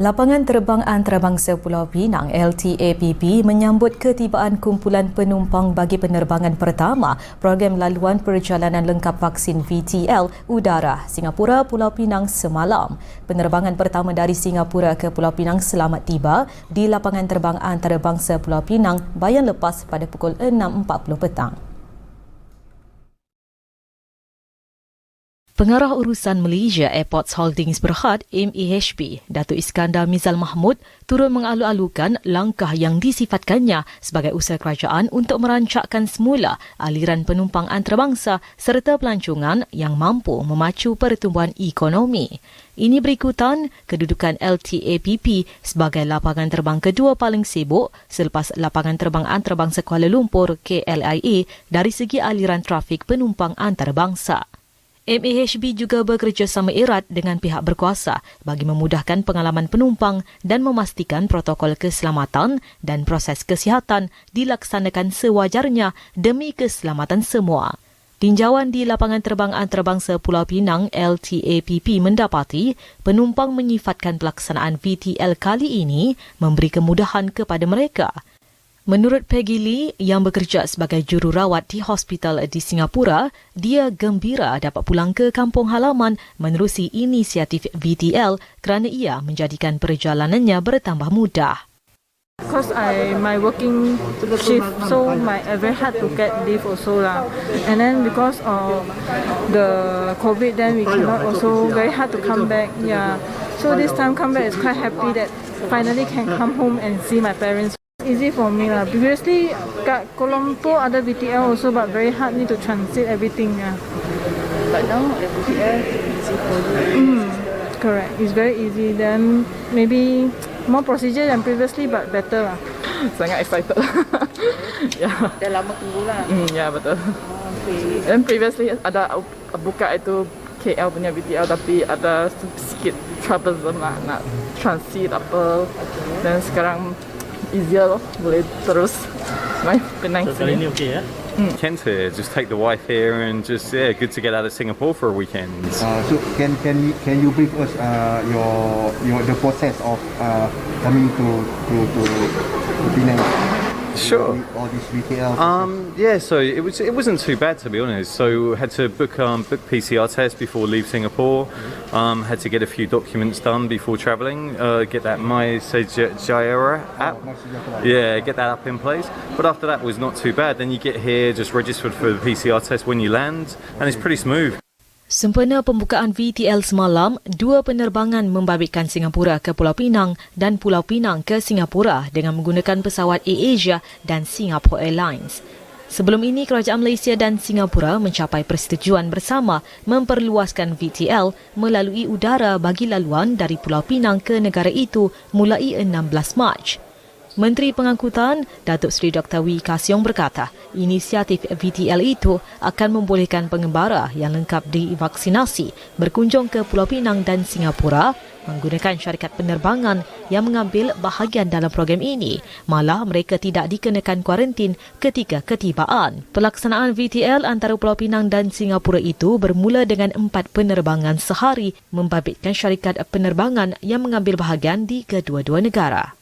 Lapangan Terbang Antarabangsa Pulau Pinang LTAPP menyambut ketibaan kumpulan penumpang bagi penerbangan pertama program laluan perjalanan lengkap vaksin VTL udara Singapura Pulau Pinang semalam. Penerbangan pertama dari Singapura ke Pulau Pinang selamat tiba di Lapangan Terbang Antarabangsa Pulau Pinang bayan lepas pada pukul 6.40 petang. Pengarah Urusan Malaysia Airports Holdings Berhad MAHB, Datuk Iskandar Mizal Mahmud turut mengalu-alukan langkah yang disifatkannya sebagai usaha kerajaan untuk merancakkan semula aliran penumpang antarabangsa serta pelancongan yang mampu memacu pertumbuhan ekonomi. Ini berikutan kedudukan LTAPP sebagai lapangan terbang kedua paling sibuk selepas lapangan terbang antarabangsa Kuala Lumpur KLIA dari segi aliran trafik penumpang antarabangsa. MAHB juga bekerjasama erat dengan pihak berkuasa bagi memudahkan pengalaman penumpang dan memastikan protokol keselamatan dan proses kesihatan dilaksanakan sewajarnya demi keselamatan semua. Tinjauan di Lapangan Terbang Antarabangsa Pulau Pinang LTAPP mendapati penumpang menyifatkan pelaksanaan VTL kali ini memberi kemudahan kepada mereka. Menurut Peggy Lee yang bekerja sebagai jururawat di hospital di Singapura, dia gembira dapat pulang ke kampung halaman menerusi inisiatif VTL kerana ia menjadikan perjalanannya bertambah mudah. Because my working shift, so I very hard to get leave also lah. And then because of the COVID, then we cannot also very hard to come back. Yeah, so this time come back is quite happy that finally can come home and see my parents. Easy for me lah. Previously kat Kuala Lumpur ada VTL also, but very hard need to transit everything. Yeah. But now the VTL is easy for you. Correct. It's very easy. Then maybe more procedure than previously, but better lah. Sangat excited. Yeah. Dah lama tunggu lah. Ya, betul. Okay. And previously ada buka itu KL punya VTL, tapi ada sikit troublesome lah nak transit apa. Dan sekarang easier loh, boleh terus main Penang sini. So kali ni okey ya? Weekend to just take the wife here and just good to get out of Singapore for a weekend. So can you brief us your the process of coming to Penang? Sure. All this VTL. Yeah, so it wasn't too bad, to be honest. So had to book PCR test before leave Singapore. Had to get a few documents done before travelling. Get that My Sejahtera app. Yeah, get that up in place. But after that was not too bad. Then you get here, just registered for the PCR test when you land, and it's pretty smooth. Sempena pembukaan VTL semalam, 2 penerbangan membabitkan Singapura ke Pulau Pinang dan Pulau Pinang ke Singapura dengan menggunakan pesawat AirAsia dan Singapore Airlines. Sebelum ini, Kerajaan Malaysia dan Singapura mencapai persetujuan bersama memperluaskan VTL melalui udara bagi laluan dari Pulau Pinang ke negara itu mulai 16 Mac. Menteri Pengangkutan Datuk Seri Dr. Wee Ka Siong berkata, inisiatif VTL itu akan membolehkan pengembara yang lengkap divaksinasi berkunjung ke Pulau Pinang dan Singapura menggunakan syarikat penerbangan yang mengambil bahagian dalam program ini. Malah mereka tidak dikenakan kuarantin ketika ketibaan. Pelaksanaan VTL antara Pulau Pinang dan Singapura itu bermula dengan 4 penerbangan sehari membabitkan syarikat penerbangan yang mengambil bahagian di kedua-dua negara.